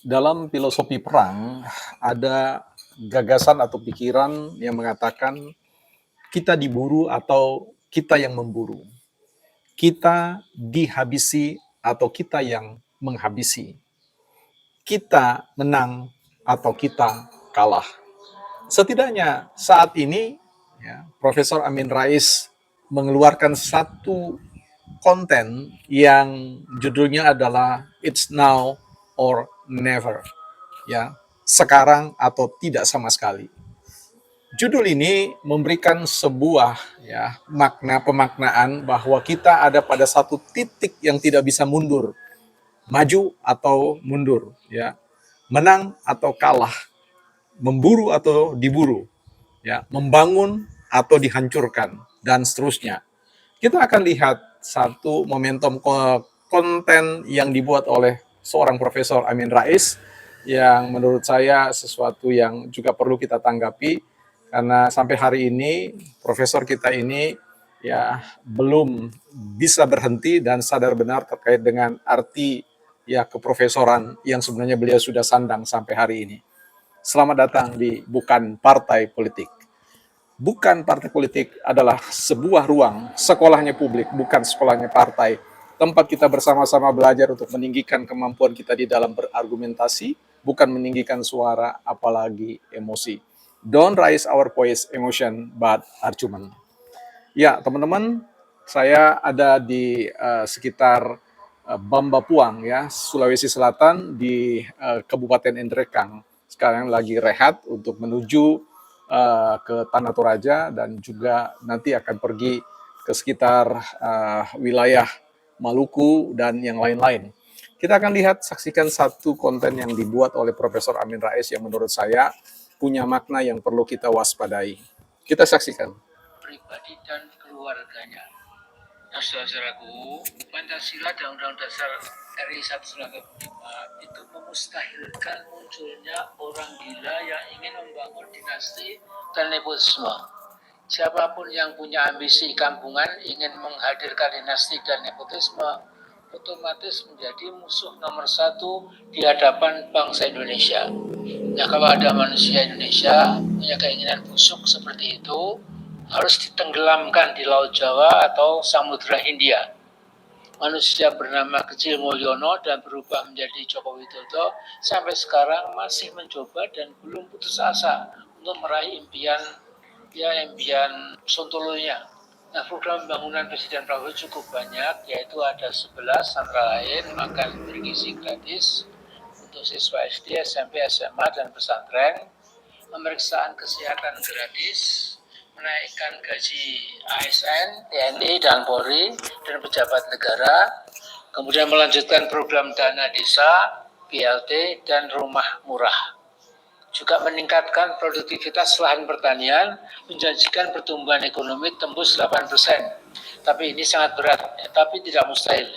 Dalam filosofi perang, ada gagasan atau pikiran yang mengatakan kita diburu atau kita yang memburu. Kita dihabisi atau kita yang menghabisi. Kita menang atau kita kalah. Setidaknya saat ini, ya, Profesor Amin Rais mengeluarkan satu konten yang judulnya adalah It's Now or Never, ya, sekarang atau tidak sama sekali. Judul ini memberikan sebuah, ya, makna pemaknaan bahwa kita ada pada satu titik yang tidak bisa mundur, maju atau mundur, ya, menang atau kalah, memburu atau diburu, ya, membangun atau dihancurkan, dan seterusnya. Kita akan lihat satu momentum konten yang dibuat oleh seorang Profesor Amin Rais yang menurut saya sesuatu yang juga perlu kita tanggapi karena sampai hari ini profesor kita ini ya belum bisa berhenti dan sadar benar terkait dengan arti ya keprofesoran yang sebenarnya beliau sudah sandang sampai hari ini. Selamat datang di Bukan Partai Politik. Bukan partai politik adalah sebuah ruang, sekolahnya publik, bukan sekolahnya partai. Tempat kita bersama-sama belajar untuk meninggikan kemampuan kita di dalam berargumentasi, bukan meninggikan suara, apalagi emosi. Don't raise our voice emotion, but argument. Ya, teman-teman, saya ada di sekitar Bamba Puang, ya, Sulawesi Selatan di Kabupaten Endrekang. Sekarang lagi rehat untuk menuju ke Tanah Toraja dan juga nanti akan pergi ke sekitar wilayah Maluku dan yang lain-lain. Kita akan lihat, saksikan satu konten yang dibuat oleh Profesor Amin Rais yang menurut saya punya makna yang perlu kita waspadai. Kita saksikan. Pribadi dan keluarganya. Nah, saudaraku, Pancasila dan Undang-Undang Dasar RI 1945 itu memustahilkan munculnya orang gila yang ingin membangun dinasti dan nepotisme. Siapapun yang punya ambisi kampungan ingin menghadirkan dinasti dan nepotisme otomatis menjadi musuh nomor satu di hadapan bangsa Indonesia. Nah, kalau ada manusia Indonesia punya keinginan busuk seperti itu, harus ditenggelamkan di Laut Jawa atau Samudra Hindia. Manusia bernama Kecil Mulyono dan berubah menjadi Joko Widodo sampai sekarang masih mencoba dan belum putus asa untuk meraih impian Sontolonya. Nah, program pembangunan Presiden Prabowo cukup banyak, yaitu ada 11 antara lain makan bergizi gratis untuk siswa SD, SMP, SMA, dan pesantren, pemeriksaan kesehatan gratis, menaikkan gaji ASN, TNI, dan Polri, dan pejabat negara, kemudian melanjutkan program dana desa, BLT, dan rumah murah. Juga meningkatkan produktivitas lahan pertanian, menjanjikan pertumbuhan ekonomi tembus 8%. Tapi ini sangat berat, tapi tidak mustahil.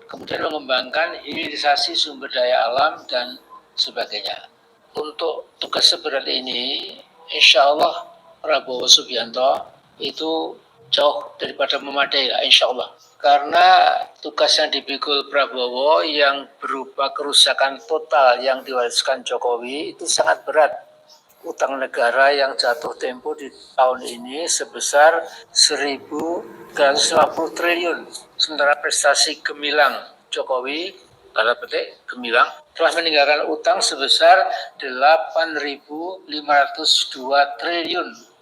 Kemudian mengembangkan hilirisasi sumber daya alam dan sebagainya. Untuk tugas seberat ini, insya Allah Prabowo Subianto itu jauh daripada memadai, insya Allah. Karena tugas yang dipikul Prabowo yang berupa kerusakan total yang diwariskan Jokowi itu sangat berat. Utang negara yang jatuh tempo di tahun ini sebesar 1.350 triliun. Sementara prestasi gemilang Jokowi, tanda petik gemilang, telah meninggalkan utang sebesar 8.502 triliun.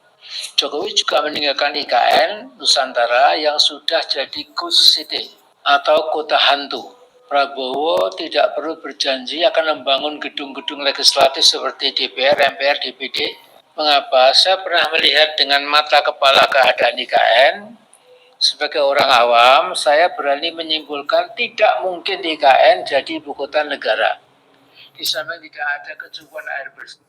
Jokowi juga meninggalkan IKN Nusantara yang sudah jadi ghost city atau kota hantu. Prabowo tidak perlu berjanji akan membangun gedung-gedung legislatif seperti DPR, MPR, DPD. Mengapa? Saya pernah melihat dengan mata kepala keadaan IKN. Sebagai orang awam, saya berani menyimpulkan tidak mungkin IKN jadi ibu kota negara. Di sana tidak ada kecukupan air bersih.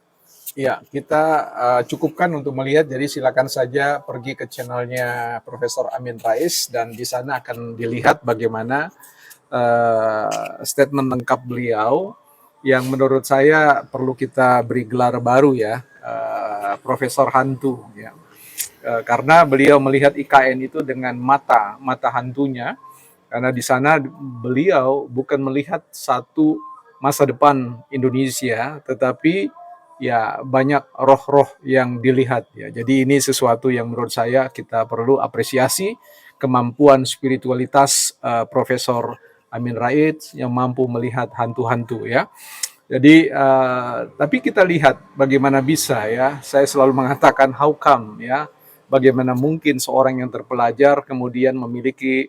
Ya, kita cukupkan untuk melihat, jadi silakan saja pergi ke channelnya Profesor Amin Rais dan di sana akan dilihat bagaimana statement lengkap beliau yang menurut saya perlu kita beri gelar baru ya, Profesor Hantu ya. Karena beliau melihat IKN itu dengan mata hantunya, karena di sana beliau bukan melihat satu masa depan Indonesia, tetapi ya banyak roh-roh yang dilihat ya. Jadi ini sesuatu yang menurut saya kita perlu apresiasi kemampuan spiritualitas Profesor Amin Rais yang mampu melihat hantu-hantu ya. Jadi tapi kita lihat bagaimana bisa ya. Saya selalu mengatakan how come ya. Bagaimana mungkin seorang yang terpelajar kemudian memiliki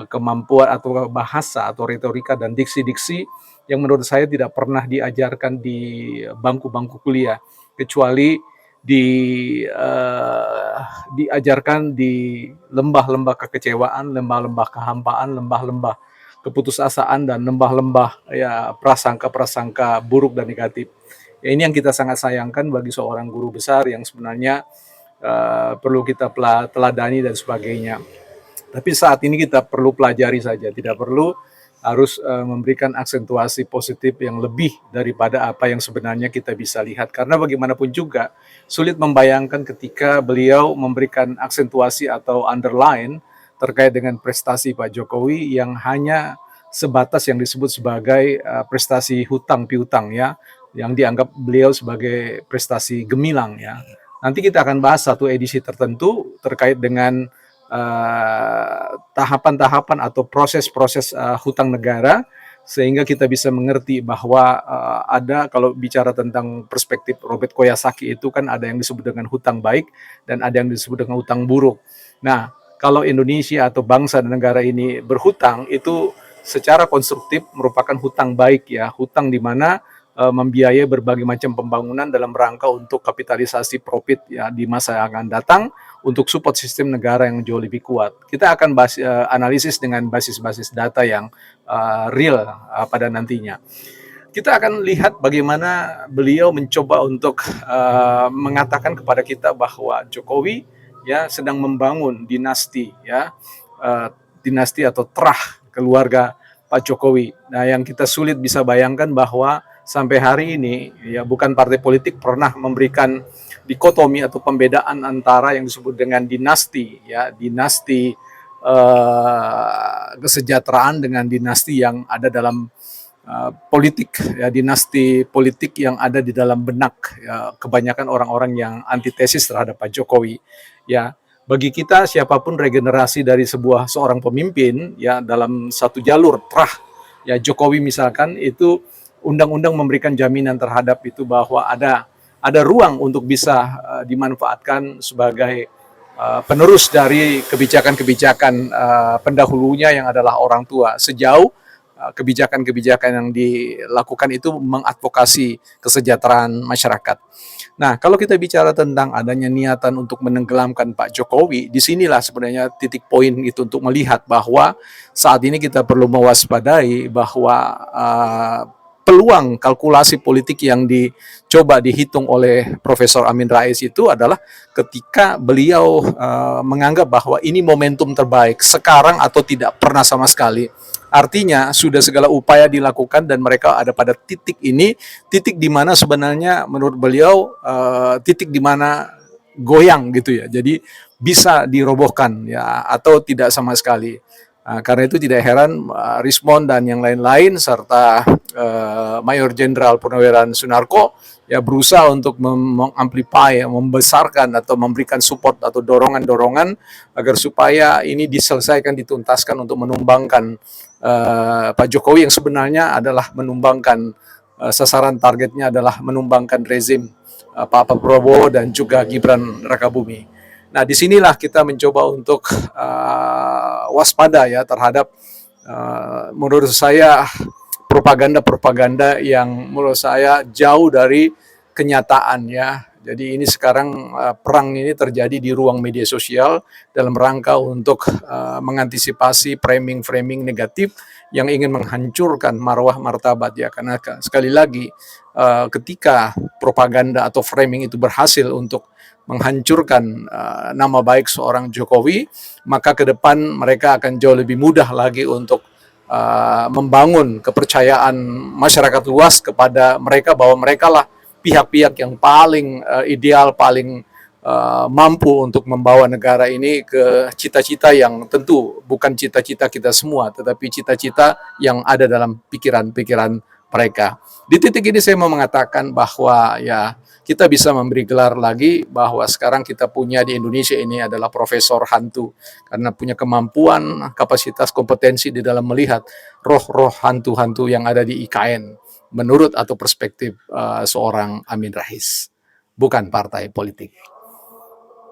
kemampuan atau bahasa atau retorika dan diksi-diksi yang menurut saya tidak pernah diajarkan di bangku-bangku kuliah kecuali di diajarkan di lembah-lembah kekecewaan, lembah-lembah kehampaan, lembah-lembah keputusasaan dan lembah-lembah ya prasangka-prasangka buruk dan negatif. Ya, ini yang kita sangat sayangkan bagi seorang guru besar yang sebenarnya perlu kita teladani dan sebagainya. Tapi saat ini kita perlu pelajari saja, tidak perlu harus memberikan aksentuasi positif yang lebih daripada apa yang sebenarnya kita bisa lihat. Karena bagaimanapun juga sulit membayangkan ketika beliau memberikan aksentuasi atau underline terkait dengan prestasi Pak Jokowi yang hanya sebatas yang disebut sebagai prestasi hutang piutang ya, yang dianggap beliau sebagai prestasi gemilang ya. Nanti kita akan bahas satu edisi tertentu terkait dengan tahapan-tahapan atau proses-proses hutang negara sehingga kita bisa mengerti bahwa ada kalau bicara tentang perspektif Robert Kiyosaki itu kan ada yang disebut dengan hutang baik dan ada yang disebut dengan hutang buruk. Nah, kalau Indonesia atau bangsa dan negara ini berhutang itu secara konstruktif merupakan hutang baik ya, hutang di mana membiayai berbagai macam pembangunan dalam rangka untuk kapitalisasi profit ya di masa yang akan datang untuk support sistem negara yang jauh lebih kuat. Kita akan bahas analisis dengan basis-basis data yang real pada nantinya. Kita akan lihat bagaimana beliau mencoba untuk mengatakan kepada kita bahwa Jokowi ya sedang membangun dinasti ya, dinasti atau terah keluarga Pak Jokowi. Nah, yang kita sulit bisa bayangkan bahwa sampai hari ini ya bukan partai politik pernah memberikan dikotomi atau pembedaan antara yang disebut dengan dinasti ya, dinasti kesejahteraan dengan dinasti yang ada dalam politik ya, dinasti politik yang ada di dalam benak ya, kebanyakan orang-orang yang antitesis terhadap Pak Jokowi ya. Bagi kita siapapun regenerasi dari seorang pemimpin ya dalam satu jalur terah ya, Jokowi misalkan itu undang-undang memberikan jaminan terhadap itu bahwa ada ruang untuk bisa dimanfaatkan sebagai penerus dari kebijakan-kebijakan pendahulunya yang adalah orang tua sejauh kebijakan-kebijakan yang dilakukan itu mengadvokasi kesejahteraan masyarakat. Nah, kalau kita bicara tentang adanya niatan untuk menenggelamkan Pak Jokowi, disinilah sebenarnya titik poin itu untuk melihat bahwa saat ini kita perlu mewaspadai bahwa peluang kalkulasi politik yang dicoba dihitung oleh Profesor Amin Rais itu adalah ketika beliau menganggap bahwa ini momentum terbaik sekarang atau tidak pernah sama sekali. Artinya sudah segala upaya dilakukan dan mereka ada pada titik ini, titik di mana sebenarnya menurut beliau titik di mana goyang gitu ya. Jadi bisa dirobohkan ya atau tidak sama sekali. Karena itu tidak heran Rismond dan yang lain-lain serta Mayor Jenderal Purnawirawan Sunarko ya berusaha untuk mengamplify, membesarkan atau memberikan support atau dorongan-dorongan agar supaya ini diselesaikan, dituntaskan untuk menumbangkan Pak Jokowi yang sebenarnya adalah menumbangkan sasaran targetnya adalah menumbangkan rezim Pak Prabowo dan juga Gibran Rakabumi. Nah, disinilah kita mencoba untuk waspada ya terhadap menurut saya propaganda-propaganda yang menurut saya jauh dari kenyataan ya. Jadi ini sekarang perang ini terjadi di ruang media sosial dalam rangka untuk mengantisipasi framing-framing negatif yang ingin menghancurkan marwah martabat ya. Karena sekali lagi ketika propaganda atau framing itu berhasil untuk menghancurkan nama baik seorang Jokowi, maka ke depan mereka akan jauh lebih mudah lagi untuk membangun kepercayaan masyarakat luas kepada mereka bahwa mereka lah pihak-pihak yang paling ideal, paling mampu untuk membawa negara ini ke cita-cita yang tentu bukan cita-cita kita semua, tetapi cita-cita yang ada dalam pikiran-pikiran mereka. Di titik ini saya mau mengatakan bahwa ya kita bisa memberi gelar lagi bahwa sekarang kita punya di Indonesia ini adalah profesor hantu karena punya kemampuan, kapasitas, kompetensi di dalam melihat roh-roh hantu-hantu yang ada di IKN menurut atau perspektif seorang Amin Rais, bukan partai politik.